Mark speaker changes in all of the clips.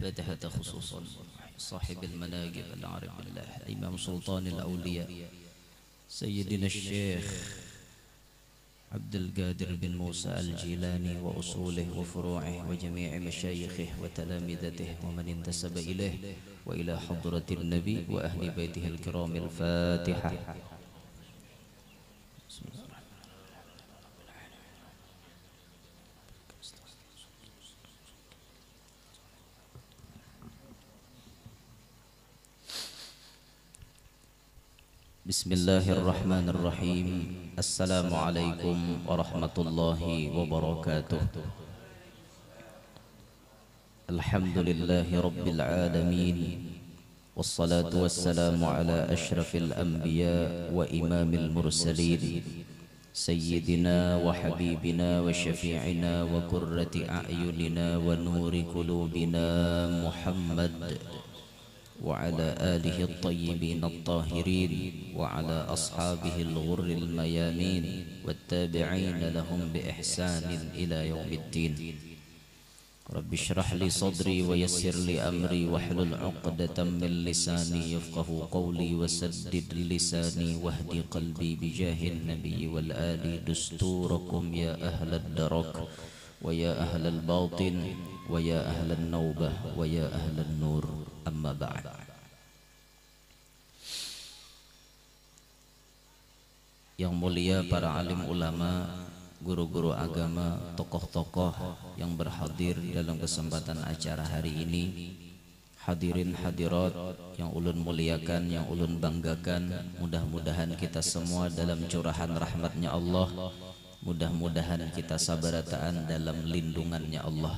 Speaker 1: فاتحة خصوصا صاحب المناقب العارف بالله إمام سلطان الأولياء سيدنا الشيخ عبد القادر بن موسى الجيلاني وأصوله وفروعه وجميع مشايخه وتلامذته ومن انتسب إليه وإلى حضرة النبي وأهل بيته الكرام. الفاتحة. بسم الله الرحمن الرحيم. السلام عليكم ورحمة الله وبركاته. الحمد لله رب العالمين، والصلاة والسلام على أشرف الأنبياء وإمام المرسلين سيدنا وحبيبنا وشفيعنا وقرة أعيننا ونور قلوبنا محمد وعلى آله الطيبين الطاهرين وعلى أصحابه الغر الميامين والتابعين لهم بإحسان إلى يوم الدين. رب اشرح لي صدري ويسر لي أمري واحلل عقدة من لساني يفقه قولي وسدد لساني واهدي قلبي بجاه النبي والآل. دستوركم يا أهل الدرك ويا أهل الباطن ويا أهل النوبة ويا أهل النور. Amma ba'd. Yang mulia para alim ulama, guru-guru agama, tokoh-tokoh yang berhadir dalam kesempatan acara hari ini, hadirin hadirat yang ulun muliakan, yang ulun banggakan, mudah-mudahan kita semua dalam curahan rahmatnya Allah, mudah-mudahan kita sabarataan dalam lindungannya Allah.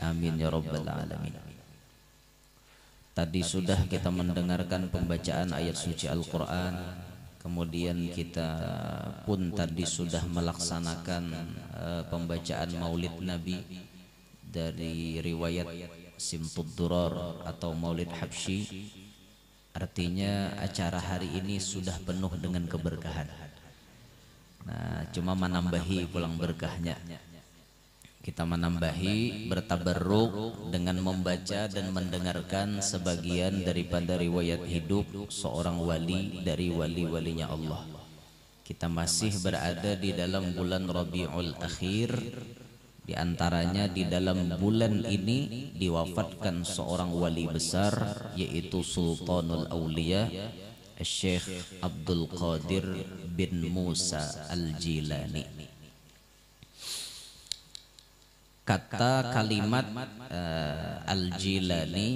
Speaker 1: Amin ya rabbal alamin. Tadi sudah kita mendengarkan pembacaan ayat suci Al-Quran, kemudian kita pun tadi sudah melaksanakan pembacaan maulid Nabi dari riwayat Simtud Durar atau maulid Habsyi. Artinya acara hari ini sudah penuh dengan keberkahan. Nah, cuma menambahi pulang berkahnya. Kita menambahi bertabarruk dengan membaca dan mendengarkan sebagian daripada riwayat hidup seorang wali dari wali-walinya Allah. Kita masih berada di dalam bulan Rabiul Akhir. Di antaranya di dalam bulan ini diwafatkan seorang wali besar, yaitu Sultanul Aulia Syekh Abdul Qadir bin Musa Al-Jilani. Kata kalimat Al-Jilani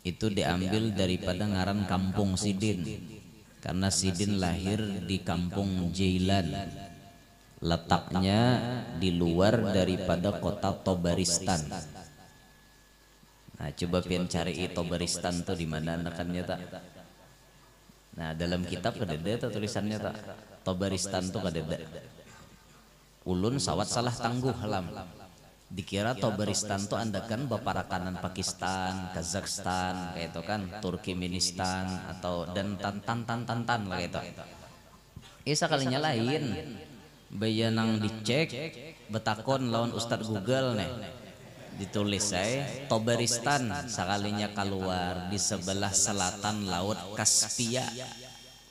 Speaker 1: itu diambil daripada ngaran kampung Sidin, karena Sidin lahir di kampung Jailan, letaknya di luar daripada kota Tobaristan. Nah, coba pian cari Tobaristan tuh di mana akannya tak? Nah, dalam kitab kadeda tulisannya tak? Tobaristan tuh kadeda. Ulun sawat salah tangguh halam. Dikira Tobaristan tuh andakan baparakanan Pakistan, Kazakhstan, kayak itu kan, Turkmenistan atau dan tantan lah itu. Isa kalinya lain. Bayanang dicek, betakon lawan Ustadz Google nih. Ditulis saya Tobaristan sakalinya keluar di sebelah selatan Laut Kaspia.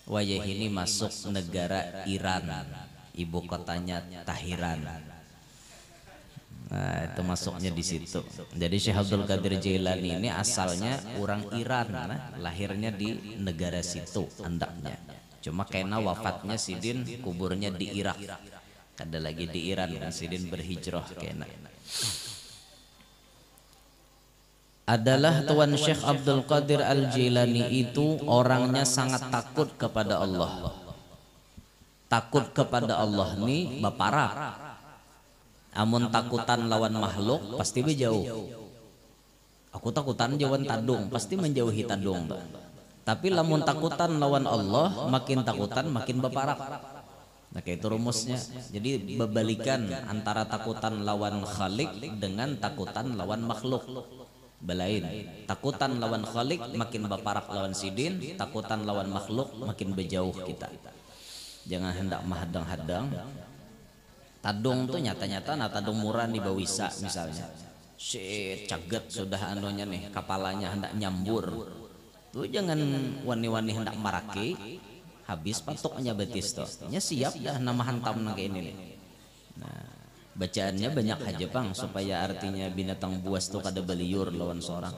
Speaker 1: Wayah ini masuk negara Iran, ibu kotanya Tahiran. Nah, itu masuknya di situ. Jadi Syekh Abdul Qadir Jailani ini asalnya orang Iran, nah, lahirnya di negara situ andaknya. Cuma karena wafatnya Sidin kuburnya di Irak. Ada lagi di Iran dan Sidin berhijrah kena. Adalah Tuan Syekh Abdul Qadir Al-Jilani itu orangnya sangat takut kepada Allah. Takut kepada Allah nih baparak. Amun takutan lawan makhluk pasti berjauh. Aku takutan jauhan tadung, pasti menjauhi tadung. Tapi lamun takutan lawan Allah, makin takutan makin beparak. Nah, kayak itu rumusnya. Jadi berbalikan antara takutan lawan Khalik dengan takutan lawan makhluk. Belain. Takutan lawan Khalik makin beparak lawan Sidin, takutan lawan makhluk makin berjauh kita. Jangan hendak menghadang-hadang. Tadung tuh nyata-nyata tadung murah di Bawisa misalnya. Shit, caget sudah anunya nih, kepalanya hendak nyambur. Tuh jangan wani-wani hendak maraki, habis patuknya betis toh. Nya siap dah nama hantam nang kayak ini nih. Nah, bacaannya banyak aja Pang supaya artinya binatang buas tuh kada beliur lawan seorang.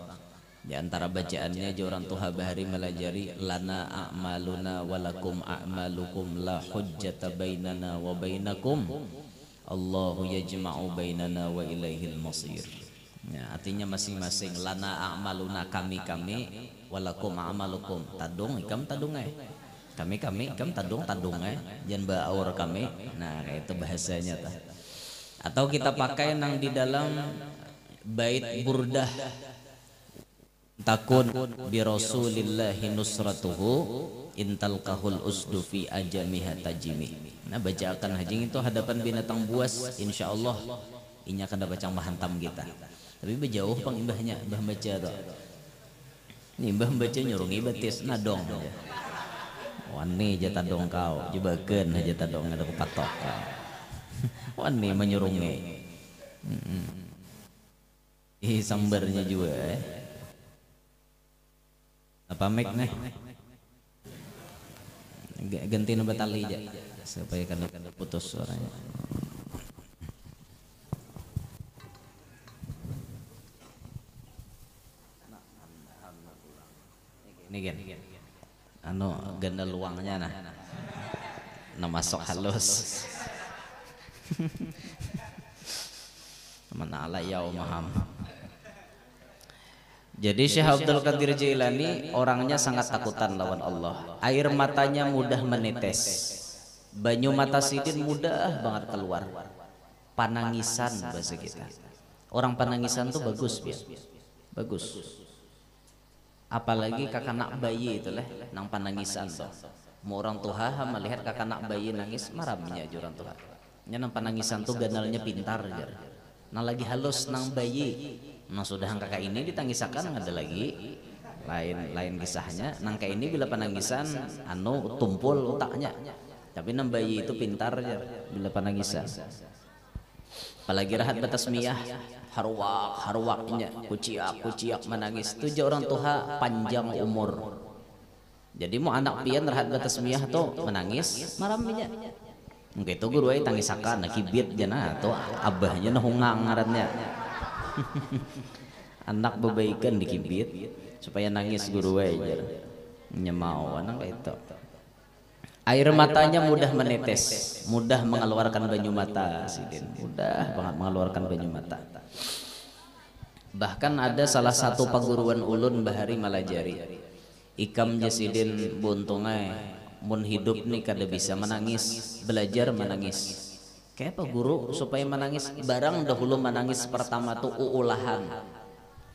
Speaker 1: Di antara bacaannya joran tuha bahari melajari lana a'maluna walakum a'malukum la hujjata bainana wa bainakum Allahu yajma'u bainana wa ilaihil masir. Ya, artinya masing-masing lana a'maluna kami walakum a'malukum tadung ikam tadung kami ikam tadung jangan baur kami. Nah itu bahasanya ta. Atau kita pakai nang di dalam bait burdah takun bi rasulillahi nusratuhu intal kahul usdu fi ajamiha tajimi. Nah bacakan hajing itu hadapan binatang buas insyaallah inya kada bacang mahantam kita. Tapi bejauh pang imbahnya, mbah baca tuh. Nih mbah baca nyurungi batis nadong aja. Wani jatah dong kau, jebakeun jatah dong ada kepatok. Wani menyurungi. Ih sambarnya juga Apa mic nih? Ganti nomor tali aja supaya kada putus suaranya. Ini gen, anu ganda luangnya nah masuk halus. Mana ala yaw maham. Jadi Syekh Abdul Qadir Jailani orangnya sangat takutan lawan Allah. Air matanya mudah menetes. Banyu mata sidin mudah banget keluar. Panangisan bahasa kita. Orang panangisan tuh bagus biar. Bagus. Apalagi kakanak bayi itulah nang panangisan tuh. Mau orang tua melihat kakanak bayi nangis maramnya orang tua. Nya nang panangisan tuh ganalnya pintar jar. Nang lagi halus nang bayi. Nang sudah kakak ini ditangisakan ada lagi lain kisahnya. Nang kayak ini bila panangisan anu tumpul otaknya. Tapi nang bayi itu pintar jar bila panangisan. Apalagi rahat batas miyah harwaknya kuciak menangis tujuh orang tuha panjang umur. Jadi mau anak pian rahat batas miyah tuh menangis maraminya. Mungkin itu guru ay tangisakan nakibit jana tuh abahnya nahungang ngarannya. Anak bebaikan dikibit supaya nangis guru ay jar. Nyemau anak itu. Air matanya mudah menetes, mudah mengeluarkan banyu mata sidin, mudah banget mengeluarkan banyu mata. Bahkan ada salah satu paguruan ulun bahari malajari. Ikam jasidin buntungai mun hidup nih kada bisa menangis, belajar menangis. Kayak apa guru supaya menangis? Barang dahulu menangis pertama tuh uulahan.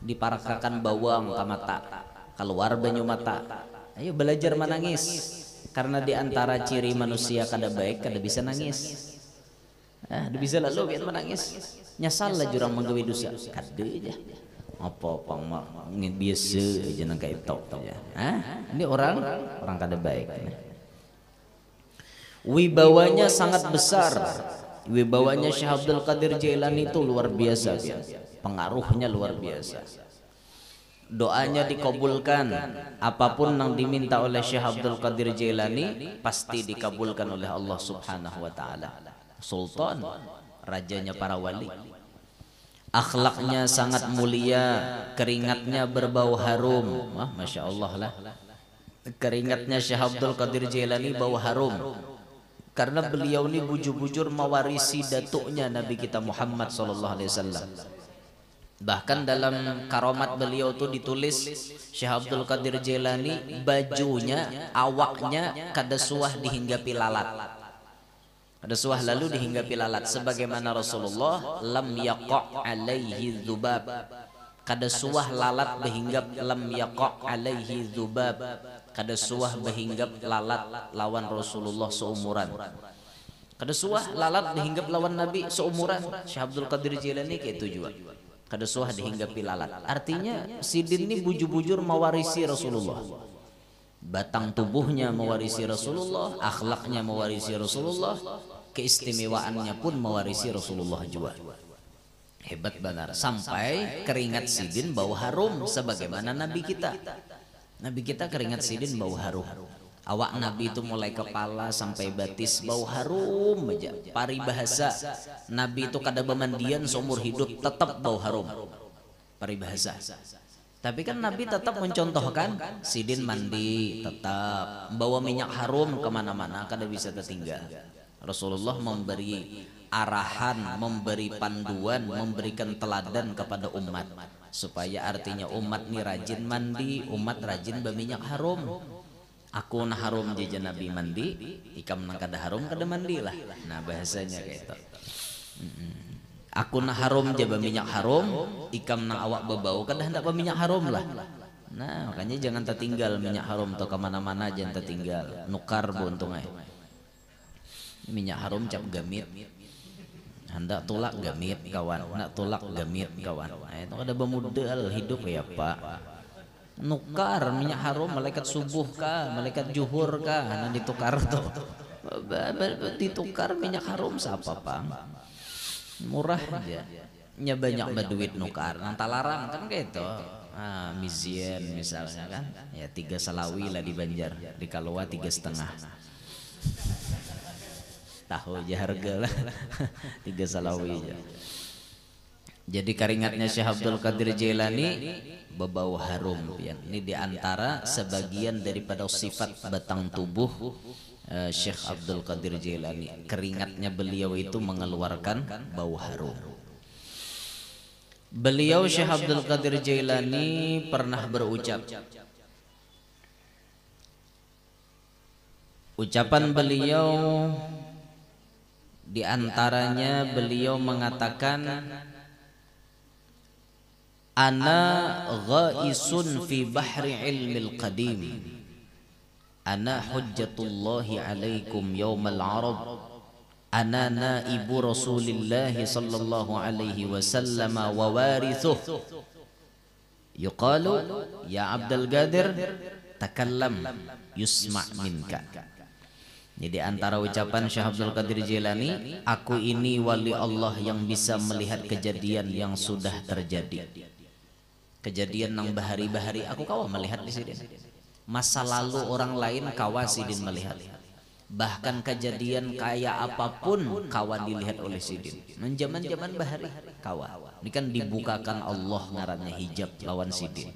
Speaker 1: Diparakakan bawang ke mata, keluar banyu mata. Ayo belajar menangis. Karena diantara ciri manusia kada baik kada bisa nangis. Bisa lalu biar menangis. Nyasal lah jurang menggawe dosa. Kada aja. Apa pang ngin biasa aja nang kayak itu ya. Ini orang kada baik. Wibawanya sangat besar. Wibawanya Syekh Abdul Qadir Jailani itu luar biasa. Pengaruhnya luar biasa. Doanya dikabulkan. Apapun yang diminta oleh Syekh Abdul Qadir Jailani pasti dikabulkan oleh Allah Subhanahu wa taala. Sultan, rajanya para wali. Akhlaknya sangat mulia, keringatnya berbau harum. Masya Allah lah. Keringatnya Syekh Abdul Qadir Jailani bau harum. Karena beliau ini bujur-bujur mewarisi datuknya Nabi kita Muhammad sallallahu alaihi wasallam. Bahkan dalam karomat beliau tuh ditulis Syekh Abdul Qadir Jailani bajunya, awaknya kada suah dihinggapi lalat. Kada suah lalu dihinggapi lalat sebagaimana Rasulullah lam yaqa' alaihi dzubab. Kada suah lalat behinggap lam yaqa' alaihi dzubab. Kada suah behinggap lalat lawan Rasulullah seumuran. Kada suah lalat behinggap lawan Nabi seumuran. Syekh Abdul Qadir Jailani kayak itu juga. Kada suah dihinggapi lalat. Artinya sidin ini bujur-bujur mewarisi Rasulullah. Batang tubuhnya mewarisi Rasulullah, akhlaknya mewarisi Rasulullah, keistimewaannya pun mewarisi Rasulullah juga. Hebat benar, sampai keringat sidin bau harum sebagaimana nabi kita. Nabi kita keringat sidin bau harum. Awak nabi itu mulai kepala sampai batis bau harum aja. Paribahasa nabi itu kada bemandian seumur hidup tetap bau harum. Paribahasa. Tapi kan nabi tetap mencontohkan sidin mandi tetap bawa minyak harum kemana-mana kada bisa tertinggal. Rasulullah memberi arahan, memberi panduan, memberikan teladan kepada umat supaya artinya umat ini rajin mandi, umat rajin berminyak harum. Aku nah harum jajan nabi mandi, ikam nang kada harum kada mandi lah. Nah bahasanya kayak itu. Aku nah harum jaba minyak harum, ikam nang awak bebau kada hendak berminyak harum lah. Nah makanya jangan tertinggal minyak harum atau kemana-mana jangan tertinggal. Nukar buntung ay. Minyak harum cap gamit. Hendak tulak gamit kawan, hendak tulak gamit kawan. Nah, itu ada bemudal hidup ya Pak. Nukar minyak harum malaikat subuh kah, malaikat juhur kah, nah ditukar tuh. Ditukar minyak harum siapa Pak? Murah aja. Nya banyak berduit nukar, nang larang kan gitu. Ah, mizien misalnya kan, ya 3 salawi lah di Banjar, di Kalowa 3,5. Tahu aja harga lah 3 salawi aja. Jadi keringatnya Syekh Abdul Qadir Jailani berbau harum ya. Ini diantara sebagian daripada sifat batang tubuh Syekh Abdul Qadir Jailani. Keringatnya beliau itu mengeluarkan bau harum. Beliau Syekh Abdul Qadir Jailani pernah berucap, ucapan beliau di antaranya beliau mengatakan, ana ghaisun fi bahri ilmil qadim, ana hujjatullahi alaikum yawmal arab, ana naibu rasulillahi sallallahu alaihi wasallam wa warithuh, yuqalu ya Abdul Qadir takallam yusma' minka. Jadi antara ucapan Syekh Abdul Qadir Jailani, aku ini wali Allah yang bisa melihat kejadian yang sudah terjadi. Kejadian yang bahari-bahari aku kawa melihat di sini. Masa lalu orang lain kawa sidin melihat. Bahkan kejadian kayak apapun kawa dilihat oleh sidin. Zaman-zaman bahari kawa. Ini kan dibukakan Allah ngarannya hijab lawan sidin.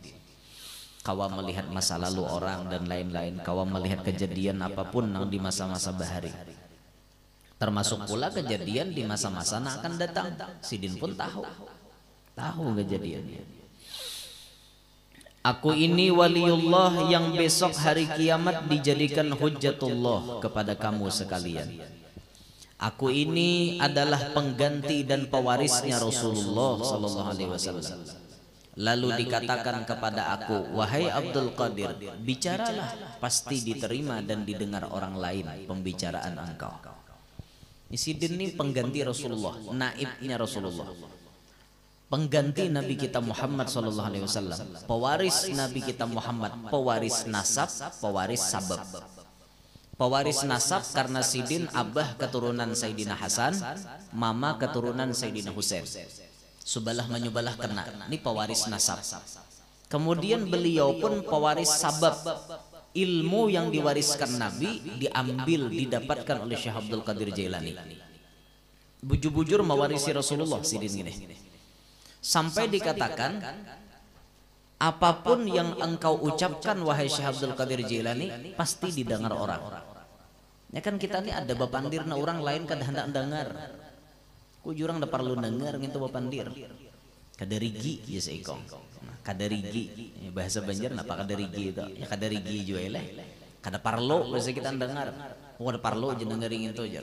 Speaker 1: Kawa melihat masa lalu orang dan lain-lain. Kawa melihat kejadian apapun yang di masa-masa bahari. Termasuk pula kejadian di masa-masa yang akan datang. Sidin pun tahu kejadiannya. Aku ini waliullah yang besok hari kiamat dijadikan hujjatullah kepada kamu sekalian. Aku ini adalah pengganti dan pewarisnya Rasulullah sallallahu alaihi wasallam. Lalu dikatakan kepada aku, wahai Abdul Qadir, bicaralah, pasti diterima dan didengar orang lain pembicaraan engkau. Sidin ini pengganti Rasulullah, naibnya Rasulullah, pengganti Nabi kita Muhammad sallallahu alaihi wasallam, pewaris Nabi kita Muhammad, pewaris nasab, pewaris sabab. Pewaris nasab karena Sidin abah keturunan Sayyidina Hasan, mama keturunan Sayyidina Husain. Subalah menyubalah kena, ini pewaris nasab. Kemudian beliau pun pewaris sabab. Ilmu yang diwariskan Nabi diambil, didapatkan oleh Syekh Abdul Qadir Jailani. Bujur-bujur mewarisi Rasulullah Sidin ini. Sampai dikatakan, apapun yang engkau ucapkan wahai Syekh Abdul Qadir Jailani pasti didengar orang. Ya kan kita ini ada bapandirna orang lain kada hendak dengar. Ku jurang da perlu dengar ngintu bapandir. Kadarigi ya seikong. Kadarigi bahasa Banjar napa kadarigi itu? Ya kadarigi juga leh. Kada parlo bahasa kita dengar. Oh kada parlo aja dengerin itu aja.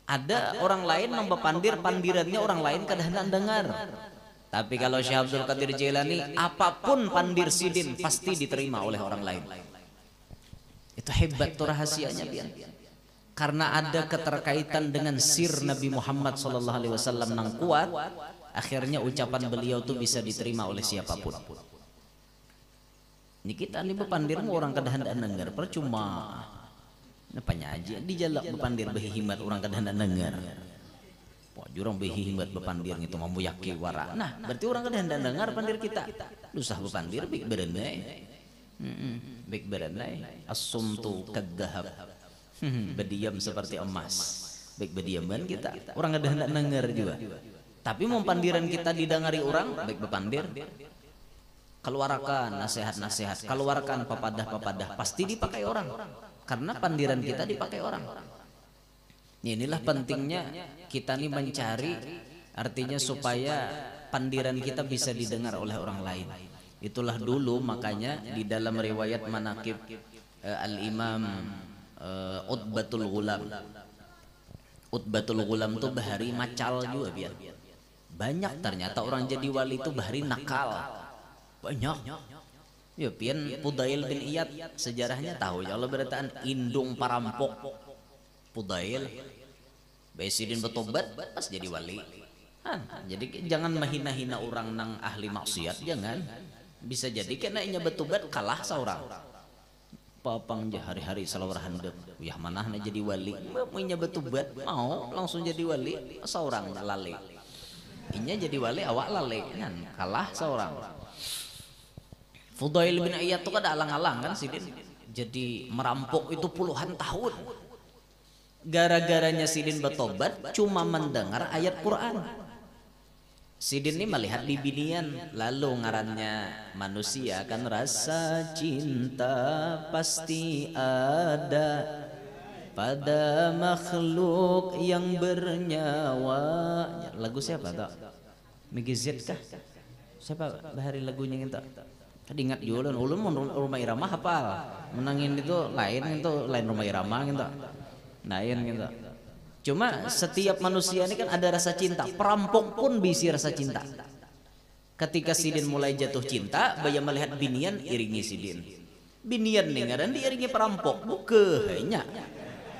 Speaker 1: Ada orang lain yang bapandir pandirannya orang lain kada hendak dengar. Tapi kalau Syekh Abdul Qadir Jailani, apapun pandir Sidin pasti diterima oleh orang lain. Itu hebat tuh rahasianya pian. Karena ada keterkaitan dengan sir Nabi Muhammad SAW yang kuat, akhirnya ucapan beliau tuh bisa diterima oleh siapapun. Ini kita nih bepandirmu orang kada hendak dengar, percuma. Napanya aja dijalak bepandir berhimat orang kada hendak dengar. Wah, jurang behimbat bepandir gitu mau yaki wara. Nah, berarti orang kada hendak dengar pandir kita. Lusah bepandir bik berenai. Bik berenai. As-sumtu kadhahab. Berdiam seperti emas. Bik berdiaman kita. Orang kada hendak dengar juga. Tapi mau pandiran kita didengari orang, baik bepandir. Keluarkan nasihat-nasihat, keluarkan pepadah-pepadah, pasti dipakai orang. Karena pandiran kita dipakai orang. Inilah pentingnya kita nih mencari, artinya supaya pandiran kita bisa didengar oleh orang lain. Itulah dulu makanya di dalam riwayat manaqib Al-Imam Utbatul Ghulam. Utbatul Ghulam tuh bahari macal juga biar. Banyak ternyata orang jadi wali itu bahari nakal. Banyak. Ya pian Fudail bin Iyad sejarahnya tahu ya Allah berataan indung parampok Fudail Baisidin bertobat pas jadi wali. Jadi jangan mahina-hina orang nang ahli maksiat, jangan. Bisa jadi kena inya bertobat kalah seorang. Papang hari-hari salawar handap. Yah mana na jadi wali. Mau inya bertobat mau langsung jadi wali seorang lale. Inya jadi wali awak lale kan kalah seorang. Fudail bin Iyad tuh kada alang-alang kan Sidin. Jadi merampok itu puluhan tahun. Gara-garanya Sidin bertobat cuma mendengar ayat Quran. Sidin ini melihat di binian, lalu ngarannya manusia kan rasa cinta pasti ada pada makhluk yang bernyawa. Lagu siapa tak? Migi Z kah? Siapa bahari lagunya gitu? Tadi ingat jualan ulun rumah irama hafal. Menangin itu lain rumah irama gitu. Lain gitu. Cuma setiap manusia ini kan ada rasa cinta. Perampok pun bisi rasa cinta. Ketika Sidin mulai jatuh cinta, baya melihat binian iringi Sidin. Binian nih ngaran diiringi perampok. Bukehnya.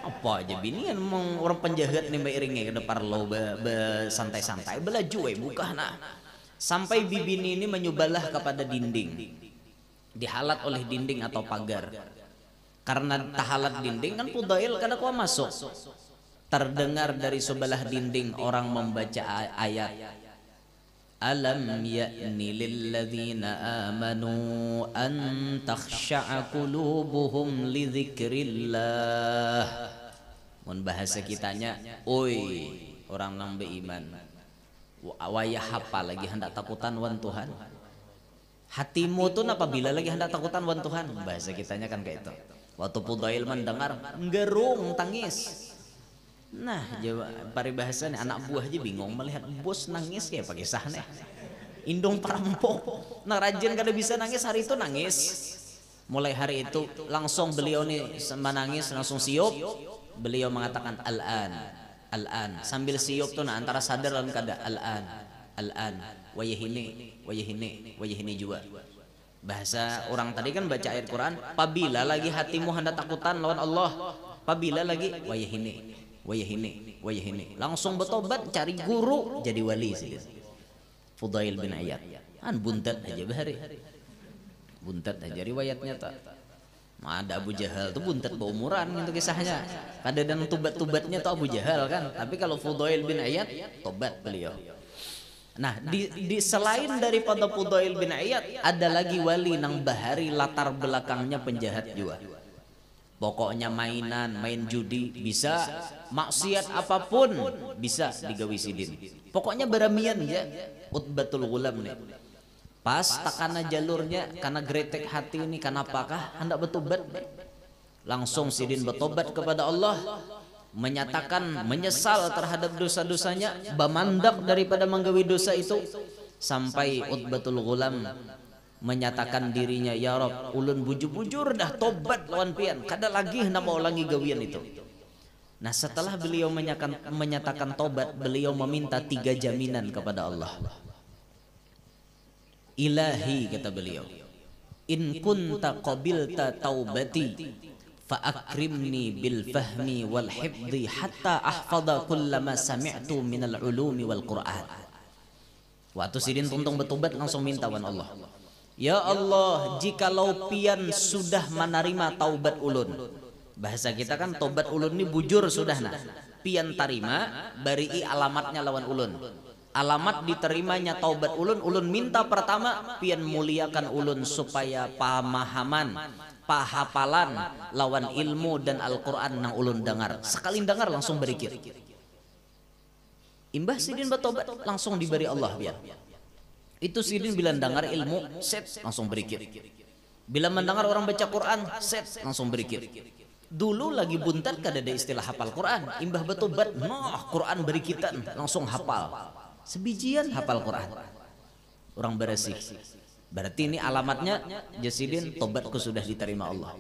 Speaker 1: Apa aja binian orang penjahat nih iringi ke depan lo santai-santai belaju bukah nah. Sampai bibini ini menyubalah kepada dinding, dihalat oleh dinding atau pagar. Karena tahalat dinding kan Fudail kada kuat masuk. Terdengar dari sebelah dinding orang membaca ayat Alam ya'ni lilladzina amanu an takhsha'a qulubuhum li dzikrillah. Mun bahasa kitanya, oi orang nang beriman. Wayah hafal lagi hendak takutan wan Tuhan. Hatimu tuh apabila lagi hendak takutan wan Tuhan. Bahasa kitanya kan kayak itu. Waktu Fudail mendengar gerung tangis. Nah, paribahasanya anak buah aja bingung melihat bos nangis kayak pakai sahne. Indung perampok. Nah, rajin kada bisa nangis hari itu nangis. Mulai hari itu langsung beliau nih menangis langsung siup. Beliau mengatakan al-an sambil siup tuh nah antara sadar dan kada al-an wayahini juga. Bahasa orang tadi kan baca ayat Quran, apabila lagi hatimu hendak takutan lawan Allah, apabila lagi wayahini langsung bertobat cari guru jadi wali sih. Fudail bin Iyad an buntat aja bahari. Buntat aja riwayatnya tak. Ada Abu Jahal tuh buntat berumuran gitu kisahnya. Kada dan tubat-tubatnya tuh Abu Jahal kan. Tapi kalau Fudail bin Iyad tobat beliau. Nah di selain daripada Fudail bin Iyad ada lagi wali nang bahari latar belakangnya penjahat juga. Pokoknya main judi bisa, maksiat apapun bisa digawi Sidin. Pokoknya beramian ya Utbatul Ghulam nih. Pas takana jalurnya karena gretek hati ini karena apakah hendak bertobat langsung Sidin bertobat kepada Allah, menyatakan menyesal terhadap dosa-dosanya, bamandak daripada menggawi dosa itu, sampai Utbatul Ghulam menyatakan dirinya, ya Rob ulun bujur-bujur dah tobat lawan pian kada lagi hendak mau ulangi gawian itu. Nah setelah beliau menyatakan tobat, beliau meminta 3 jaminan kepada Allah. Ilahi kata beliau, in kunta qabilta taubati fa akrimni bil fahmi wal hifdhi hatta ahfadha kullama sami'tu minal ulumi wal Qur'an. Waktu Sidin tuntung bertobat langsung minta wan Allah, ya Allah jikalau pian sudah menerima taubat ulun. Bahasa kita kan taubat ulun ini bujur sudah nah. pian tarima bari alamatnya lawan ulun. Alamat diterimanya taubat ulun, ulun minta pertama pian muliakan ulun supaya pemahaman, pahapalan lawan ilmu dan Al-Qur'an nang ulun dengar. Sekali dengar langsung berikir. Imbah sidin bertobat langsung diberi Allah biar. Itu sidin bila dengar ilmu set langsung berikir. Bila mendengar orang baca Quran set langsung berikir. Dulu lagi buntat kada ada istilah hafal Quran. Imbah bertobat, nah Quran beri kita langsung hafal. Sebijian hafal Quran. Orang bersih. Berarti ini alamatnya jasidin tobatku sudah diterima Allah.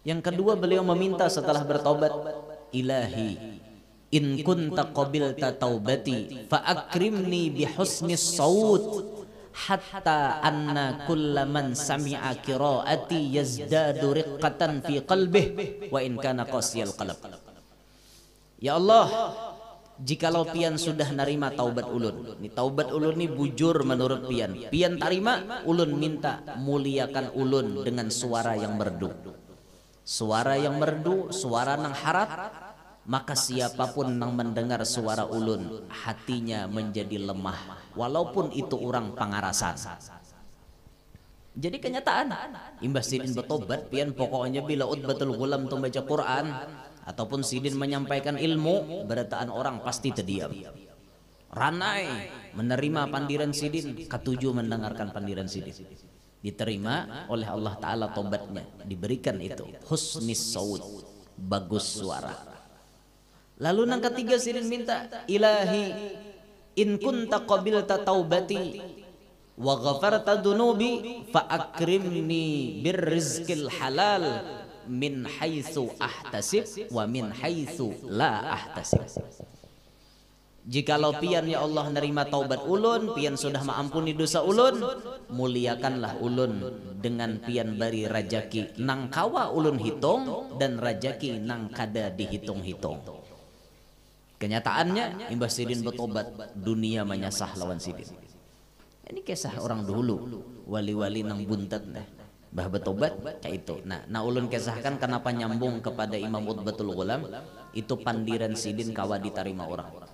Speaker 1: Yang kedua beliau meminta setelah bertobat, Ilahi in kunta qabilta taubati fa akrimni bi husnis saut hatta anna kullaman sami'a qiraati yazdadu riqqatan fi qalbih wa in kana qasiyal qalb. Ya Allah, jikalau pian sudah narima taubat ulun, ini taubat ulun ini bujur menurut pian, pian tarima, ulun minta muliakan ulun dengan suara yang merdu. Suara yang merdu, suara nang harap, maka siapapun yang mendengar suara ulun hatinya menjadi lemah walaupun itu orang pangarasan. Jadi kenyataan imbas sidin bertobat pian pokoknya bila utbatul ghulam tu baca Quran ataupun sidin menyampaikan ilmu berataan orang pasti terdiam. Ranai menerima pandiran sidin, ketujuh mendengarkan pandiran sidin. Diterima oleh Allah Ta'ala tobatnya, diberikan itu husnis saud, bagus suara. Lalu nang ketiga sidin minta, Ilahi in kunta qabilta taubati wa ghafarta dunubi fa akrimni birrizqil halal min haitsu ahtasib wa min haitsu la ahtasib. Jikalau pian ya Allah nerima taubat ulun, pian sudah mengampuni dosa ulun, muliakanlah ulun dengan pian bari rajaki nang kawa ulun hitung dan rajaki nang kada dihitung-hitung. Kenyataannya imbas sidin bertobat, dunia menyasah lawan sidin. Ini kisah orang dulu, wali-wali nang buntat nah. Bah bertobat kayak itu. Nah ulun kisahkan kenapa nyambung kepada Imam Utbatul Ghulam, itu pandiran sidin kawa diterima orang.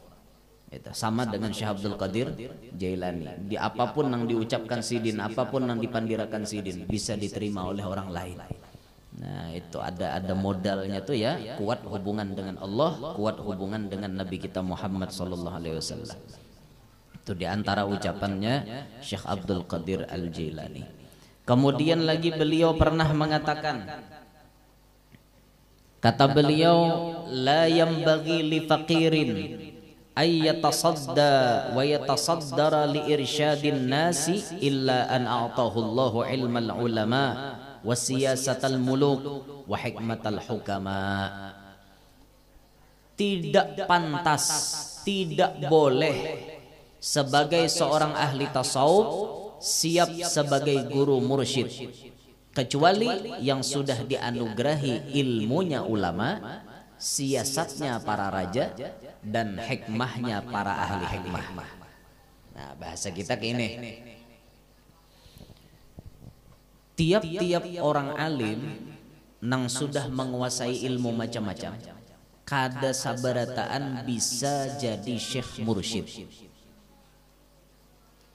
Speaker 1: Itu sama dengan Syekh Abdul Qadir Jailani. Di apapun yang diucapkan sidin, apapun yang dipandirakan sidin bisa diterima oleh orang lain. Nah itu ada modalnya tuh ya, kuat hubungan dengan Allah, kuat hubungan dengan Nabi kita Muhammad sallallahu alaihi wasallam. Itu diantara ucapannya Syekh Abdul Qadir Al-Jailani. Kemudian lagi beliau pernah mengatakan, kata beliau, la yambaghi li faqirin ay yatasadda wa yatasaddara li irsyadin nasi illa an a'tahu Allahu ilmal ulama wa siyasatal muluk wa hikmatal hukama. Tidak pantas, tidak boleh sebagai seorang ahli tasawuf siap sebagai guru mursyid kecuali yang sudah dianugerahi ilmunya ulama, siasatnya para raja dan hikmahnya para ahli hikmah. Nah bahasa kita kini, tiap-tiap orang alim nang sudah menguasai ilmu macam-macam, kada sabarataan bisa jadi syekh mursyid.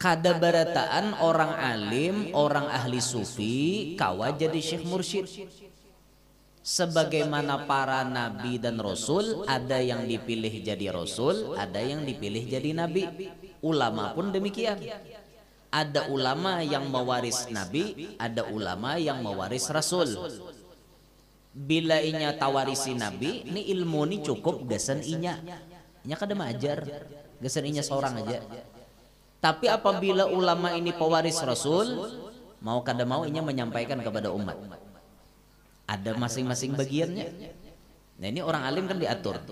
Speaker 1: Kada barataan orang alim, orang ahli sufi kawa jadi syekh mursyid. Sebagaimana para nabi dan rasul, ada yang dipilih jadi rasul, ada yang dipilih jadi nabi. Ulama pun demikian. Ada ulama yang mewaris nabi, ada ulama yang mewaris rasul. Bila inya tawarisi nabi, ini ilmu ini cukup gasan inya. Inya kada majar, gasan inya seorang aja. Tapi apabila ulama ini pewaris rasul, mau kada mau inya menyampaikan kepada umat. Ada masing-masing bagiannya. Nah ini orang alim kan diatur.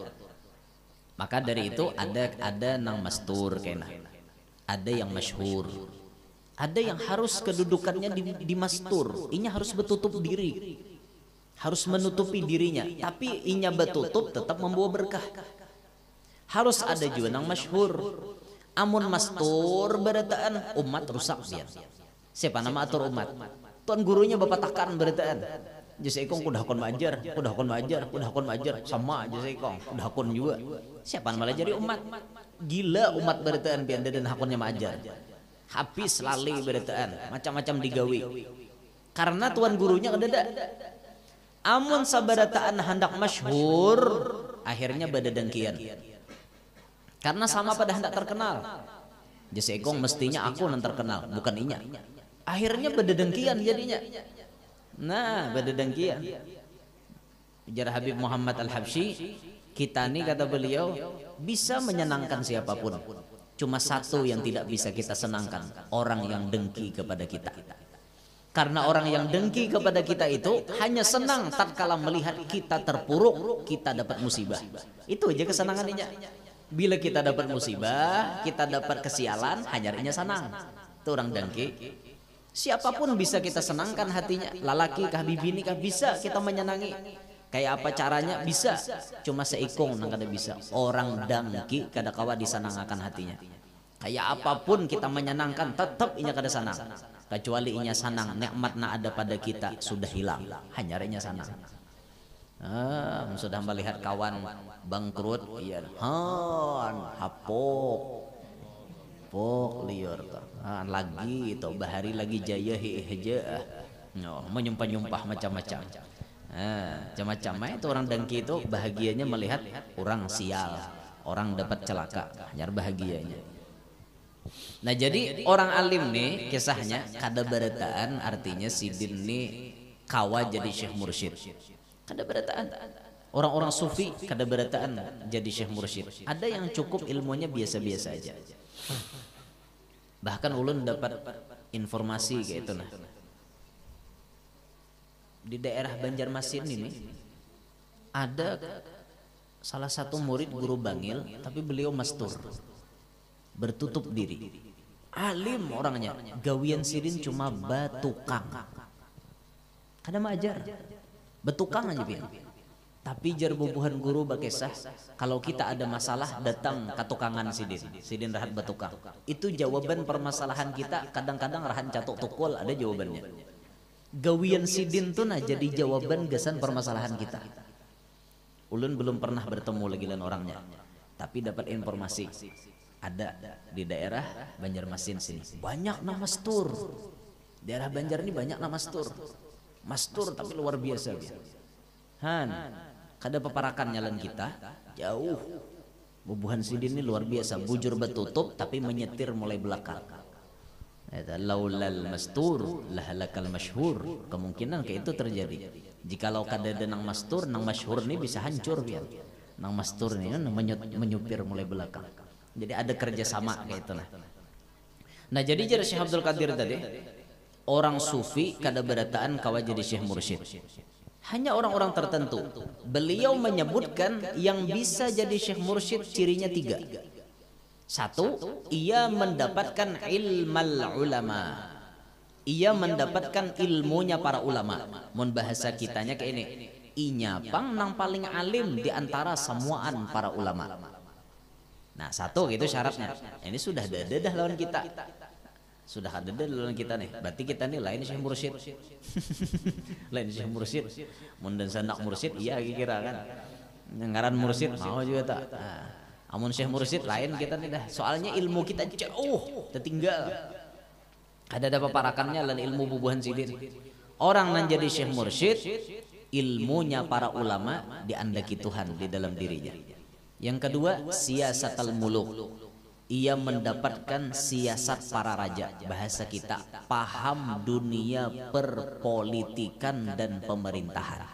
Speaker 1: Maka dari itu ada nang mastur kena, ada yang masyhur, ada yang harus kedudukannya di mastur. Inya harus bertutup diri, harus menutupi dirinya. Tapi inya bertutup tetap membawa berkah. Harus ada juga nang masyhur. Amun mastur berataan umat rusak dia. Siapa nama atur umat? Tuan gurunya bapak takan berataan. Jasa ikong kudah kon maajar, kudah kon maajar sama jasa ikong, kudah kon juga. Siapa malah jadi umat? Gila umat beritaan pian dan hakonnya maajar. Habis lali beritaan, macam-macam digawi. Karena tuan gurunya kedada. Amun sabarataan hendak masyhur, akhirnya badadangkian. Karena sama pada hendak terkenal. Jasa ikong mestinya aku yang terkenal, bukan inya. Akhirnya badadangkian jadinya. Nah, badadangkian. Ujar Habib Muhammad Al-Habsyi, kita nih kata beliau bisa menyenangkan siapapun. Cuma satu yang tidak bisa kita senangkan, orang yang dengki kepada kita. Karena orang yang dengki kepada kita itu hanya senang tatkala melihat kita terpuruk, kita dapat musibah. Itu aja kesenangannya. Bila kita dapat musibah, kita dapat kesialan, hanyarinya senang. Itu orang dengki. Siapapun bisa kita senangkan hatinya. Lalaki kah bibini kah bisa kita menyenangi. Kayak apa caranya bisa. Cuma seikong nang kada bisa. Orang dengki kada kawa disenangkan hatinya. Kayak apapun kita menyenangkan tetap inya kada senang. Kecuali inya senang nikmat na ada pada kita sudah hilang. Hanyarinya senang. Sudah melihat kawan bangkrut, iya, hapok. Pok liur tuh lagi itu bahari lagi jaya heja menyumpah-nyumpah macam-macam macam-macam itu orang dengki itu bahagianya melihat orang sial, orang dapat celaka, hanya bahagianya. Nah jadi orang alim nih kisahnya kada berataan, artinya sidin nih kawa jadi syekh mursyid kada berataan. Orang-orang sufi kada berataan jadi syekh mursyid. Ada yang cukup ilmunya biasa-biasa aja. Bahkan ulun dapat informasi kayak itu nah. Di daerah Banjarmasin ini ada salah satu murid guru Bangil, tapi beliau mastur, bertutup diri. Alim orangnya, gawian sidin cuma batukang. Kada maajar. Betukang aja pian. Tapi jar bubuhan guru bakesah, kalau kita ada masalah datang ke tukangan sidin rahat batukang. Itu jawaban permasalahan kita. Kadang-kadang rahan catok tukul ada jawabannya. Gawian sidin tuh nah jadi jawaban gasan permasalahan kita. Ulun belum pernah bertemu lagi dengan orangnya, tapi dapat informasi ada di daerah Banjarmasin sini banyak nama mastur. Daerah Banjar ini banyak nama mastur, tapi luar biasa. Kada peparakan nyalan kita jauh. Bubuhan sidin ini luar biasa, bujur betutup tapi menyetir mulai belakang. Laulal mastur lahalakal masyhur. Kemungkinan kayak itu terjadi. Jikalau kada ada nang mastur, nang masyhur ini bisa hancur biar. Nang mastur ini menyupir mulai belakang. Jadi ada kerjasama kayak itu lah. Nah jadi jadi Syekh Abdul Qadir tadi, orang sufi kada berataan kawa jadi syekh mursyid. Hanya orang-orang tertentu. Beliau menyebutkan yang bisa jadi syekh mursyid cirinya 3. 1, ia mendapatkan ilmal ulama. Ia mendapatkan ilmunya para ulama. Mun bahasa kitanya kayak ini, inya pang nang paling alim di antara semuaan para ulama. Nah 1 gitu syaratnya. Ini sudah ada lawan kita. Sudah ada dalam kita nih. Berarti kita nih lain syekh mursyid. Lain syekh mursyid. Mun dan sanak mursyid iya kira kan. Ngaran mursyid mau juga tak. Amun syekh mursyid lain kita nih dah. Soalnya ilmu kita jauh tertinggal. Ada paparakannya lan ilmu bubuhan sidin. Orang nan jadi syekh mursyid, ilmunya para ulama diandaki Tuhan di dalam dirinya. Yang kedua, siasatul muluk. Ia mendapatkan siasat para raja. Bahasa kita paham dunia perpolitikan dan pemerintahan.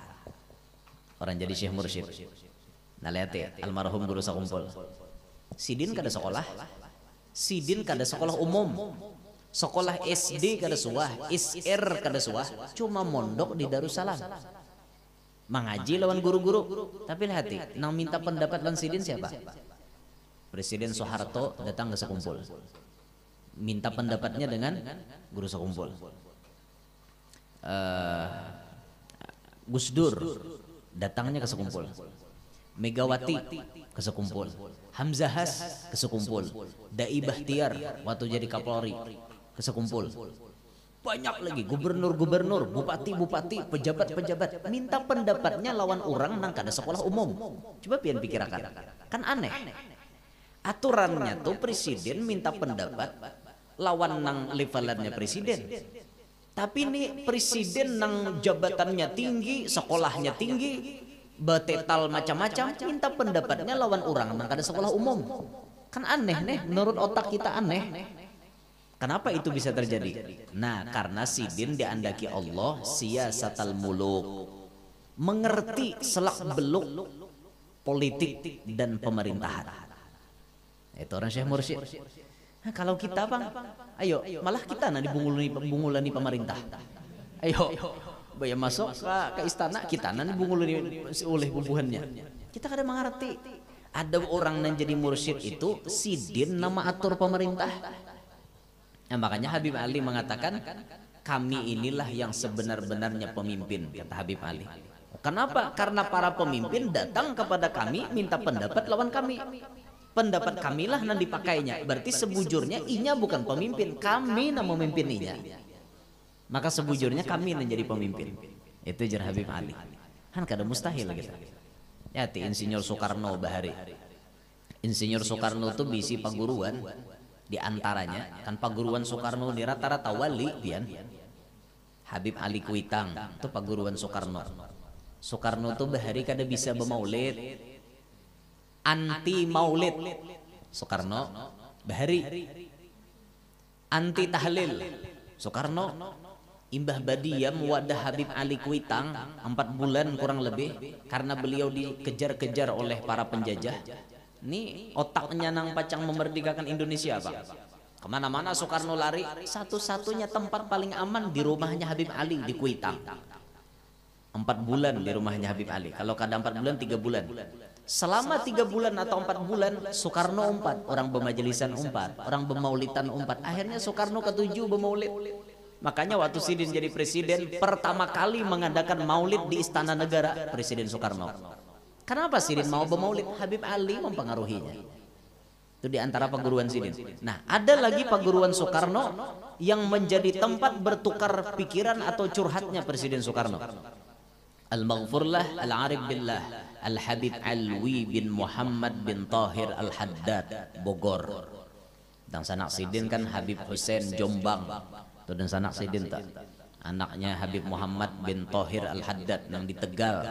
Speaker 1: Orang jadi syekh mursyid. Nah lihat ya, almarhum guru sakumpul. Sidin kada sekolah. Sidin kada sekolah umum. Sekolah SD kada suah, SR kada suah, cuma mondok di Darussalam. Mengaji lawan guru-guru. Tapi lihat, nang minta pendapat lawan sidin siapa? Presiden Soeharto datang ke sekumpul, minta pendapatnya dengan guru sekumpul. Gus Dur datangnya ke sekumpul. Megawati ke sekumpul. Hamzahas ke sekumpul. Dai Bahtiar waktu jadi Kapolri ke sekumpul. banyak lagi gubernur-gubernur, bupati-bupati, pejabat-pejabat minta pendapatnya lawan orang nang kada sekolah umum. Coba pian pikirakan, kan aneh. Aturannya tuh presiden minta pendapat lawan nang levelannya presiden. Tapi ini presiden nang jabatannya tinggi, sekolahnya tinggi, betetal macam-macam, minta pendapatnya lawan orang nang kada sekolah umum. Kan aneh nih, menurut otak kita aneh. Kenapa itu bisa terjadi? Nah, karena sidin diandaki Allah siyasatal muluk, mengerti selak beluk politik dan pemerintahan. Itu orang Syekh Mursyid. Nah, kalau kita bang, ayo malah kita nanti bungulani pemerintah. Ayo, bayar masuk ke istana kita nanti bungulani oleh bubuhannya. Kita kada mengerti. Ada orang yang jadi mursyid itu sidin nama atur pemerintah. Nah, makanya Habib Ali mengatakan kami inilah yang sebenar-benarnya pemimpin, kata Habib Ali. Kenapa? Karena para pemimpin datang kepada kami minta pendapat lawan kami. Pendapat kamilah yang dipakainya. Berarti sebujurnya inya bukan pemimpin, kami yang memimpininya. Maka sebujurnya kami yang jadi pemimpin. Itu jar Habib Ali. Kan kada mustahil gitu. Ya ti Insinyur Soekarno bahari. Insinyur Soekarno itu bisi paguruan. Di antaranya kan paguruan Soekarno di rata-rata wali pian. Habib Ali Kuitang itu paguruan Soekarno. Soekarno tuh bahari kada bisa bermaulid, anti maulid. Soekarno bahari anti tahlil. Soekarno imbah badiam wadah Habib Ali Kuitang 4 bulan kurang lebih karena beliau dikejar-kejar oleh para penjajah. Ini otaknya nang pacang memerdekakan Indonesia Pak. Kemana-mana Soekarno lari, satu-satunya tempat paling aman di rumahnya Habib Ali di Kuitang. 4 bulan di rumahnya Habib Ali. Kalau kada 4 bulan 3 bulan. Selama 3 bulan atau 4 bulan Soekarno umpat, orang bermajelisan umpat, orang bermaulitan umpat. Akhirnya Soekarno ketujuh bermaulid. Makanya waktu Sidin jadi presiden pertama kali mengadakan maulid di Istana Negara Presiden Soekarno. Kenapa Sidin mau bermaulid? Habib Ali mempengaruhinya. Itu di antara paguruan Sidin. Nah, ada lagi paguruan Soekarno yang menjadi tempat bertukar pikiran atau curhatnya Presiden Soekarno. Al-Maghfurlah Al-Arif Billah Al-Habib Alwi bin Muhammad bin Tahir Al-Haddad Bogor. Dan sanak Sidin kan Habib Hussein Jombang. Itu dan sanak Sidin tak. Anaknya Habib Muhammad bin Tahir Al-Haddad yang di Tegal.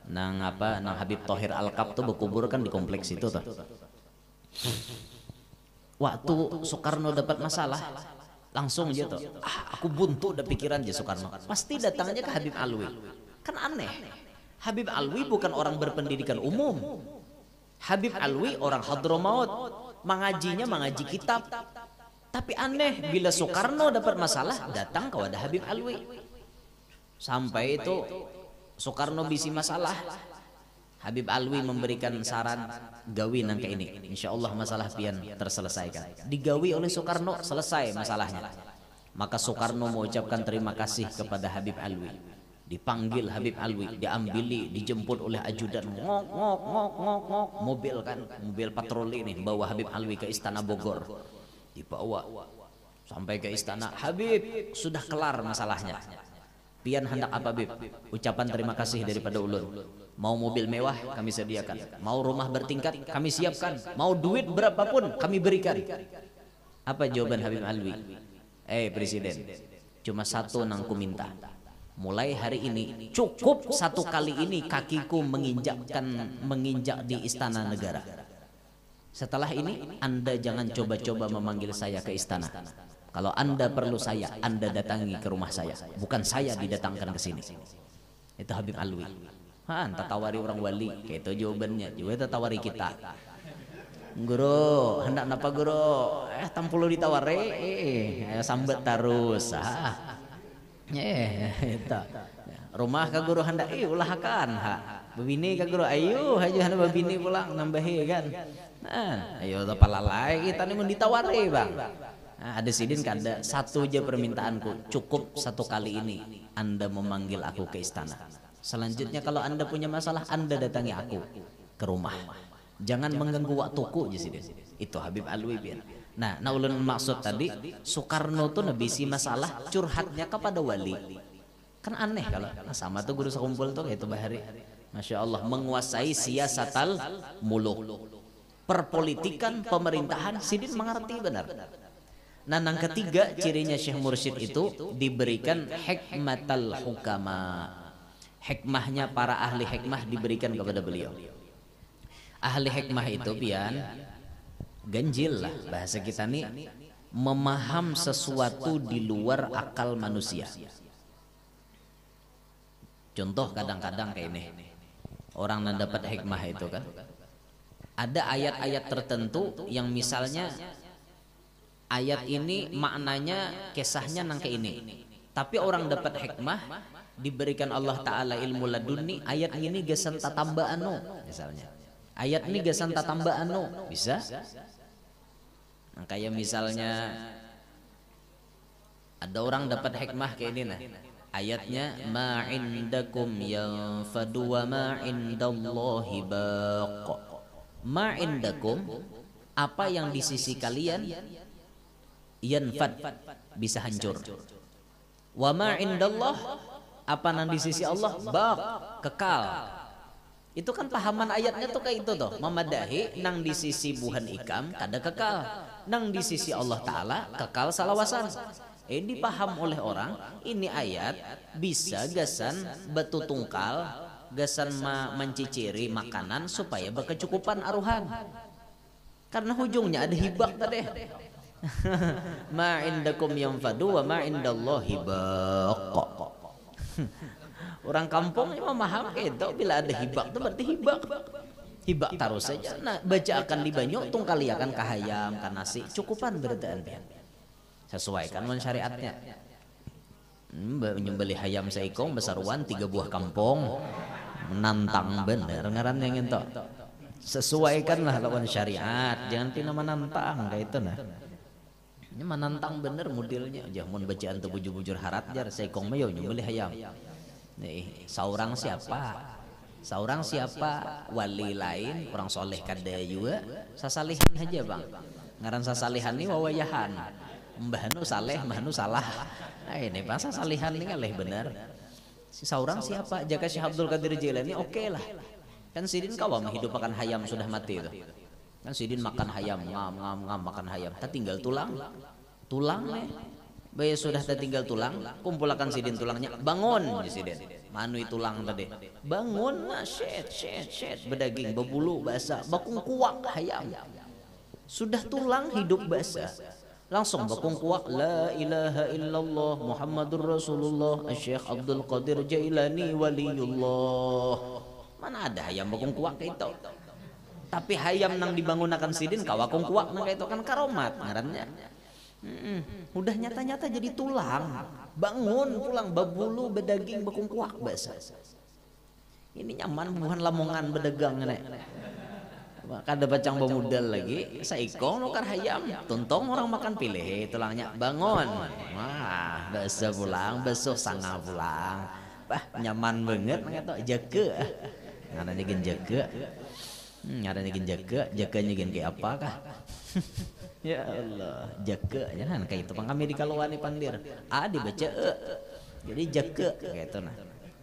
Speaker 1: Nang Habib Tahir Al-Kab tuh berkubur kan di kompleks itu tuh. Waktu Soekarno dapat masalah langsung aja tuh, aku buntu udah pikiran aja Soekarno. Pasti datangnya ke Habib Alwi. Kan aneh. Habib Alwi bukan orang berpendidikan umum. Habib Alwi orang Hadramaut, mengaji kitab. Tapi aneh bila Soekarno dapat masalah datang ke wadah Habib Alwi. Sampai itu Soekarno bisi masalah, Habib Alwi memberikan saran gawi nang kayak ini. Insya Allah masalah pian terselesaikan. Digawi oleh Soekarno selesai masalahnya. Maka Soekarno mengucapkan terima kasih kepada Habib Alwi. Dipanggil Habib Alwi, diambili, dijemput oleh ajudan, ngok, mobil patroli nih bawa Habib Alwi ke Istana Bogor. Dibawa sampai ke istana. Habib sudah kelar masalahnya. Pian hendak apa Bib? Ucapan terima kasih daripada ulun. Mau mobil mewah kami sediakan, mau rumah bertingkat kami siapkan, mau duit berapapun kami berikan. Apa jawaban Habib Alwi? Presiden, cuma satu nang ku minta. Mulai hari ini cukup satu kali ini kakiku menginjak di Istana Negara. Setelah ini Anda jangan coba-coba memanggil saya ke istana. Kalau Anda perlu saya, Anda datangi ke rumah saya, bukan saya didatangkan ke sini. Itu Habib Alwi. Anta tawari orang wali, kayak itu jawabannya. Juga tawari kita. Guru, hendak napa guru? Tampulu ditawari, sambat terus. Itu. Rumah ka guru hendak, ulahkan. Babini ka guru, ayo aja hendak babini pulang nambahi kan. Ayo palalai kita nih mau ditawari bang. Ada Sidin kan ada satu aja permintaanku, cukup satu kali ini Anda memanggil aku ke istana. Selanjutnya kalau Anda punya masalah Anda datangi aku ke rumah. Jangan mengganggu waktuku aja Sidin. Itu Habib Alwi biar. Nah, ulun maksud tadi Soekarno tuh nebisi masalah curhatnya kepada wali. Kan aneh kalau sama tuh guru sekumpul tuh kayak itu Bahari. Masya Allah, menguasai siasatal muluk, perpolitikan pemerintahan Sidin mengerti benar. Nah, yang ketiga cirinya Syekh Mursyid itu diberikan hikmatal hukama, hikmahnya para ahli hikmah diberikan kepada beliau. Ahli hikmah itu pian ganjil lah bahasa kita nih, memaham sesuatu di luar akal manusia. Contoh kadang-kadang kayak ini, orang yang dapat hikmah itu kan ada ayat-ayat tertentu yang misalnya ayat ini maknanya kisahnya nang kayak ini, tapi orang dapat hikmah diberikan Allah Ta'ala ilmu laduni, ayat ini gasan tatamba anu misalnya, ayat ini gasan tatamba anu bisa. Nah, kayak misalnya ada orang dapat hikmah kayak ini nah, ayatnya ma indakum yanfadu wa ma indallahi baq. Ma indakum, apa yang di sisi kalian yanfad, bisa hancur. Wa ma indallah, apa yang di sisi Allah baq, kekal. Itu kan pahaman ayatnya tuh kayak itu tuh, memadahi nang di sisi buhan ikam kada kekal, nang di sisi Allah Ta'ala kekal salawasan. Ini dipaham oleh orang, ini ayat bisa gasan batu tungkal, gasan menciciri makanan supaya berkecukupan aruhan. Karena hujungnya ada hibak tadi. Ma indakum yanfadu wa ma indallahi baq. Orang kampung memaham itu bila ada hibak itu berarti hibak taruh saja. Nah, baca akan di banyu tungkali akan kahayam kan nasi cukupan berdaan sesuaikan dengan syariatnya. Menyembelih hayam seikong besaruan 3 buah kampung menantang bener ngaran yang itu. Sesuaikanlah lawan syariat, jangan tina menantang kayak itu nah. Ini menantang bener modelnya. Jangan bacaan tuh bujur-bujur harat jar seikong mayo nyembelih hayam. Nih, seorang siapa wali lain orang soleh kada juga sasalihan aja bang, ngaran sasalihan ini wawayahan mbahnu saleh mbahnu salah. Nah, ini bang sasalihan ini ngaleh bener. Si seorang siapa jaga Syekh Abdul Qadir Jailani oke lah kan Sidin kawam hidup makan hayam sudah mati itu kan Sidin makan hayam ngam makan hayam tak tinggal tulang nih. Bayi sudah tertinggal tulang, kumpulkan Sidin tulangnya, bangun Sidin, manui tulang tadi, bangun, nah shet, bedaging, bebulu, basah, bakung kuak hayam, sudah tulang hidup basah, langsung bakung kuak, la ilaha illallah Muhammadur Rasulullah, Syekh Abdul Qadir Jailani waliullah, mana ada hayam bakung kuak itu, tapi hayam nang dibangunakan Sidin kawakung kuak nang itu kan karomat ngarannya. Udah nyata-nyata jadi tulang, bangun tulang babulu bedaging bakung kuak basah. Ini nyaman bukan lamongan bedagang nek. Kada bacang bamudal lagi, saikong nukar hayam, tuntong orang makan pilih tulangnya bangun. Wah, basah pulang, basuh sanga pulang. Bah, nyaman banget ngeto jaga. Ngarannya gen jaga. Ngarannya gen jaga, jaganya gen kayak apa kah? Ya Allah, jaga jangan kayak itu pang kami di kalawani pandir. Dibaca jadi jaga kayak itu nah.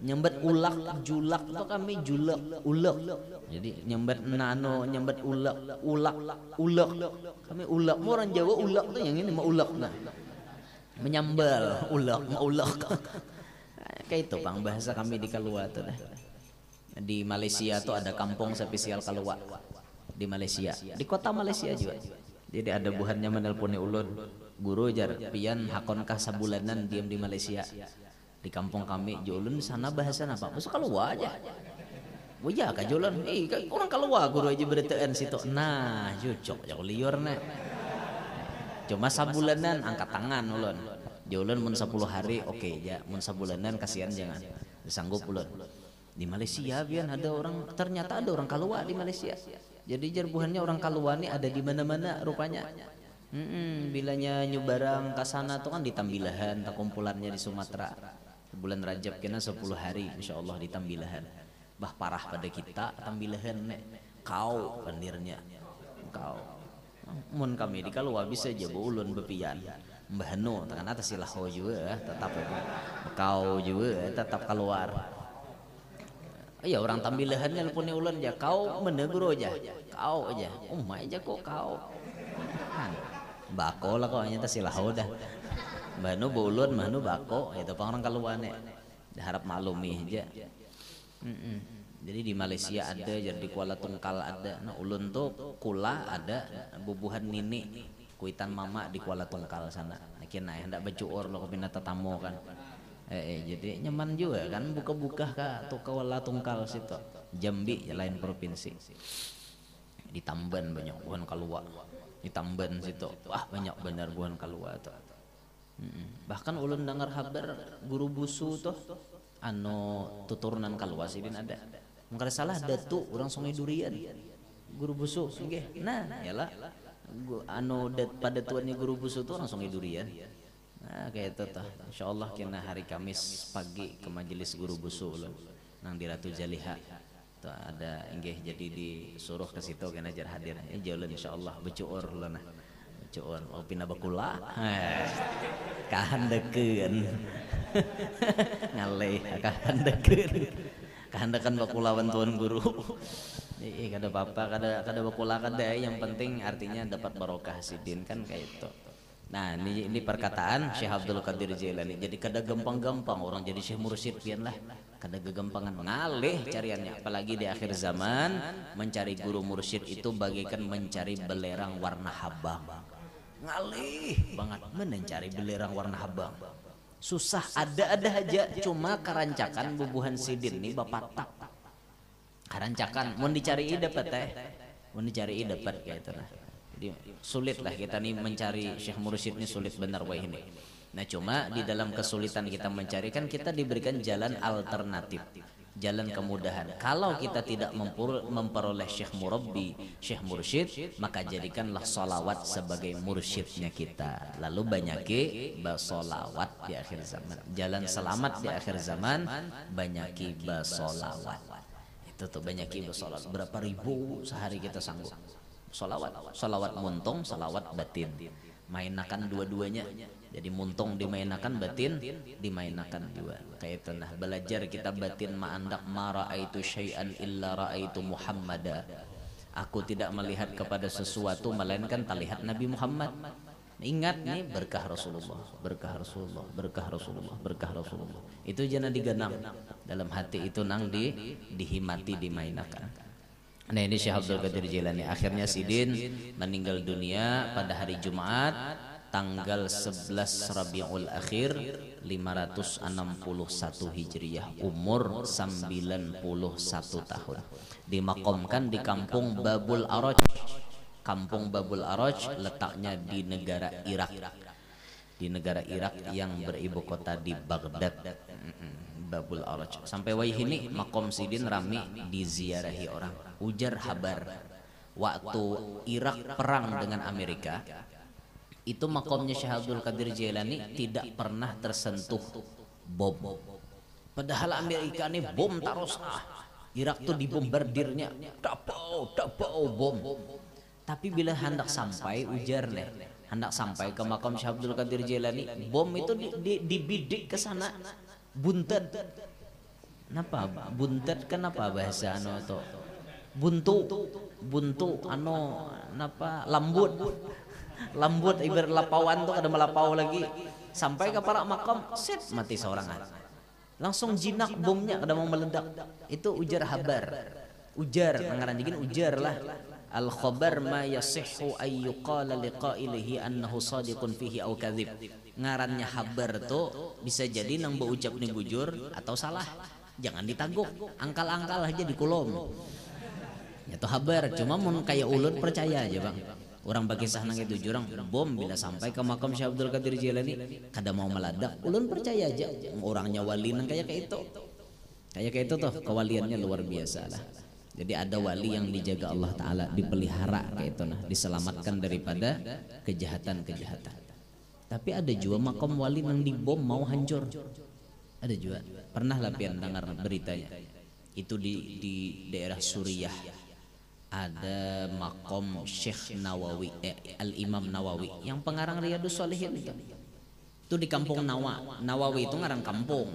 Speaker 1: Nyembet ulak julak itu kami julak ulak. Jadi nyembet nano nyembet ulak kami ulak. Orang Jawa ulak tuh yang ini mah ulak nah. Menyambal ulak. Kayak itu pang bahasa kami di Kalua tuh nah. Di Malaysia tuh ada kampung spesial Kalua di Malaysia. Di kota Malaysia juga. Jadi ada buhannya menelponi ulun, guru jar pian hakonkah sabulanan diam di Malaysia di kampung kami. Julun sana bahasa apa? Masuk Kalua aja. Wajah ka julun, orang Kalua guru aja beritaan situ. Nah, cocok jauh liur nih. Cuma sabulanan angkat tangan ulun. Julun mun 10 hari oke ya, mun sabulanan kasihan jangan. Disanggup ulun. Di Malaysia pian ada orang, ternyata ada orang Kalua di Malaysia. Jadi jarbuhannya orang Kalua ini ada di mana-mana rupanya. Bilanya nyebarang ke sana tuh kan di Tambilahan, kumpulannya di Sumatera. Bulan Rajab kena 10 hari insyaallah di Tambilahan. Bah parah pada kita Tambilahan nek. Kau pandirnya. Kau. mun kami di kalua bisa aja ulun bepian Mbah Nu tekan atas silaho juga tetap kau juga tetap keluar. Iya orang tambilahannya punya ulun aja kau menegur aja kau aja aja kok kau bako lah kok hanya tas silaho dah Mbah Nu ulun Mbah Nu bako itu orang keluarnya harap maklumi aja. Jadi di Malaysia ada, jadi di Kuala Tungkal ada. Nah ulun tuh kula ada, bubuhan nini, kuitan mama di Kuala Tungkal sana. Nah kena hendak becuor lo kepindah tetamu kan. Jadi nyaman juga kan buka-buka kak tuh Kuala Tungkal situ. Jambi lain provinsi. Di Tamban banyak buhan kalua. Di Tamban situ, wah banyak benar buhan kalua tuh. Bahkan ulun dengar kabar guru busu tuh, tuturunan kalua sih ada. Mungkin salah datu orang Sungai Durian guru busu nggih nah yalah pada tuannya guru busu tuh orang Sungai Durian. Nah kayak itu tuh insyaallah kena hari Kamis pagi ke majelis guru busu ulun nang di Ratu Jaliha tuh ada nggih jadi disuruh ke situ kena jar hadir jalan insyaallah becuur ulun nah becuur mau pindah bakula kahandekeun ngaleh kahandekeun kehendakan bakulawan tuan guru. Kada apa-apa, kada bakula kada yang penting artinya dapat barokah sidin kan kayak itu. Nah, ini perkataan Syekh Abdul Qadir Jailani. Jadi kada gampang-gampang orang jadi Syekh Mursyid pian lah. Kada gagampangan mengalih cariannya apalagi di akhir zaman mencari guru mursyid itu bagaikan mencari belerang warna habang. Ngalih banget mencari belerang warna habang. Susah ada aja cuma karancakan bubuhan sidin nih bapatak karancakan mau dicari dapat mau dicari dapat kayak itu nah jadi sulit lah kita nih mencari Syekh Mursyid ini sulit benar wah ini. Nah cuma di dalam kesulitan kita mencari kan kita diberikan jalan alternatif jalan kemudahan. Kalau kita tidak memperoleh Syekh Murabbi, Syekh Mursyid, maka jadikanlah solawat sebagai mursyidnya kita. Lalu banyaki basolawat di akhir zaman. Jalan selamat di akhir zaman, banyaki basolawat. Itu tuh banyaki basolawat. Berapa ribu sehari kita sanggup. Solawat, solawat muntung, solawat batin. Mainakan dua-duanya. Jadi muntung dimainakan, batin dimainakan dua. Kayak itu nah belajar kita batin ma'andak ma ra'aitu syai'an illa ra'aitu Muhammada. Aku tidak melihat kepada sesuatu melainkan terlihat Nabi Muhammad. Ingat nih berkah Rasulullah, berkah Rasulullah, berkah Rasulullah, berkah Rasulullah. Itu jangan digenang dalam hati itu nang dihimati dimainakan. Nah ini Syekh Abdul Qadir Jailani akhirnya sidin meninggal dunia pada hari Jumat tanggal 11 Rabiul Akhir 561 Hijriah umur 91 tahun dimakamkan di kampung Babul Araj. Kampung Babul Araj letaknya di negara Irak, di negara Irak yang beribu kota di Baghdad. Babul Araj sampai wayhini makom sidin rami diziarahi orang. Ujar habar waktu Irak perang dengan Amerika itu makomnya Syekh Abdul Qadir Jailani tidak pernah tersentuh bom. Padahal Amerika ini bom terus Irak tuh dibombardirnya dapau bom. Tapi bila hendak sampai ujar nih hendak sampai ke makam Syekh Abdul Qadir Jailani bom itu dibidik ke sana buntet. Kenapa buntet? Kenapa bahasa itu buntu napa lambut ibarat lapawan tuh kada melapau lagi sampai ke para makam set mati seorang langsung jinak bomnya kada mau meledak. Itu ujar habar ujar ngaran digin ujar lah al khabar ma yasihhu ay yuqala liqailihi annahu sadiqun fihi au kadzib. Ngarannya habar tuh bisa jadi nang beucap nih bujur atau salah, jangan ditaguk angkal-angkal aja di kolom. Itu habar cuma mun kayak ulun percaya aja bang. Orang bagi sahna itu jurang bom bila sampai ke makam Syekh Abdul Qadir Jailani kada mau meledak ulun percaya aja orangnya wali nang kayak itu tuh kewaliannya luar biasa lah. Jadi ada wali yang dijaga Allah Ta'ala dipelihara kayak itu nah diselamatkan daripada kejahatan-kejahatan. Tapi ada juga makam wali nang dibom mau hancur ada juga pernah lah pian dengar beritanya itu di daerah Suriah ada makom Syekh Nawawi, Al-Imam Nawawi yang pengarang Riyadhus Shalihin itu di kampung Nawawi itu ngarang kampung,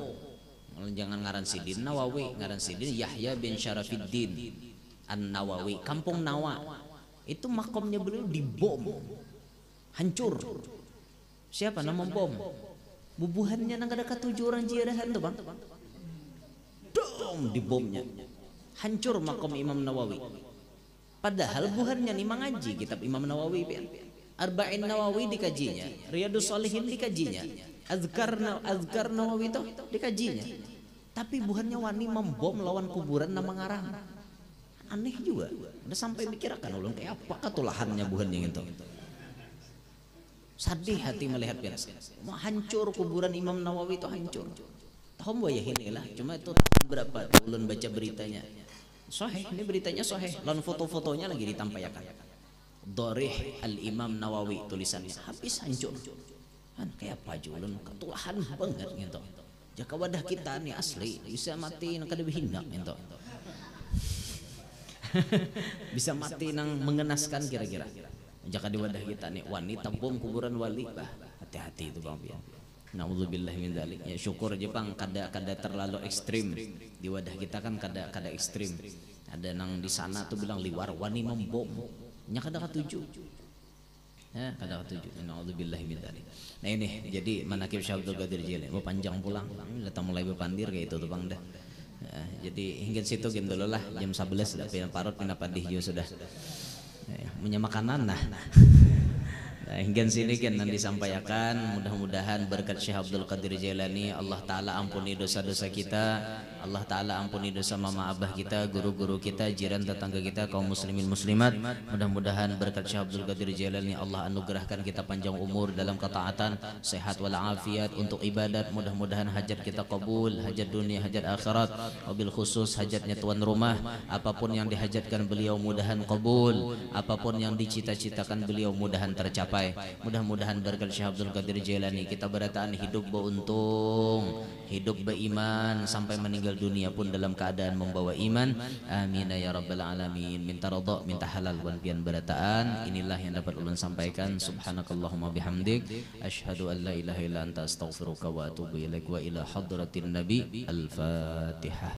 Speaker 1: jangan ngaran Sidin Nawawi, ngaran Sidin Yahya bin Syarafiddin An-Nawawi, kampung Nawa itu makomnya beliau dibom hancur. Siapa nama bom? Bubuhannya nang ada 7 orang jiarahan tuh bang, dom dibomnya hancur makom Imam Nawawi. Padahal buhannya nih mengaji kitab Imam Nawawi, Arba'in Nawawi dikajinya, Riyadhus Shalihin dikajinya, Azkar Nawawi itu dikajinya. Tapi buhannya wani membom lawan kuburan nama ngarang. Aneh juga. Udah sampai mikirkan ulun kayak apa katulahannya buhannya gitu. Sedih hati melihat biasa. Mau hancur kuburan Imam Nawawi itu hancur. Tahu mbak ya inilah. Cuma itu berapa ulun baca beritanya. Sahih, ini beritanya sahih. Lalu foto-fotonya lagi ditampaikan. Dorih Al-Imam Nawawi tulisannya habis hancur. Kan kayak apa julun ketulahan banget gitu. Jaka wadah kita nih asli bisa mati nang kada hindak gitu. Bisa mati nang mengenaskan kira-kira. Jaka di wadah kita nih wanita bom kuburan wali, bah hati-hati itu bang pian. Nauzubillah min dzalik. Ya syukur aja bang kada terlalu ekstrim. Di wadah kita kan kada ekstrim. Ada nang di sana tuh bilang liwar wani membom. Nya kada katuju. Ya kada katuju. Nauzubillah min dzalik. Nah ini jadi manakib Syekh Abdul Qadir Jilani. Mau panjang pulang. Datang mulai berpandir kayak itu tuh bang dah. Ya, jadi hingga situ game dulu lah jam 11 dah pindah parut pindah padih juga sudah. Ya, punya makanan nah. Nah, hingga sini kan nanti disampaikan mudah-mudahan berkat Syekh Abdul Qadir Jailani Allah Ta'ala ampuni dosa-dosa kita, Allah Ta'ala ampuni dosa mama abah kita, guru-guru kita, jiran tetangga kita, kaum muslimin muslimat. Mudah-mudahan berkat Syekh Abdul Qadir Jailani Allah anugerahkan kita panjang umur dalam ketaatan, sehat walafiat untuk ibadat. Mudah-mudahan hajat kita kabul, hajat dunia, hajat akhirat, wabil khusus hajatnya tuan rumah. Apapun yang dihajatkan beliau mudahan kabul, apapun yang dicita-citakan beliau mudahan tercapai. Mudah-mudahan berkat Syekh Abdul Qadir Jailani kita berataan hidup beruntung, hidup beriman sampai meninggal dunia pun dalam keadaan membawa iman. Amin ya rabbal alamin. Minta ridha, minta halal wan pian berataan. Inilah yang dapat ulun sampaikan. Subhanakallahumma bihamdik asyhadu an la ilaha illa anta astaghfiruka wa atubu ilaik wa ila hadratin nabi. Al-Fatihah.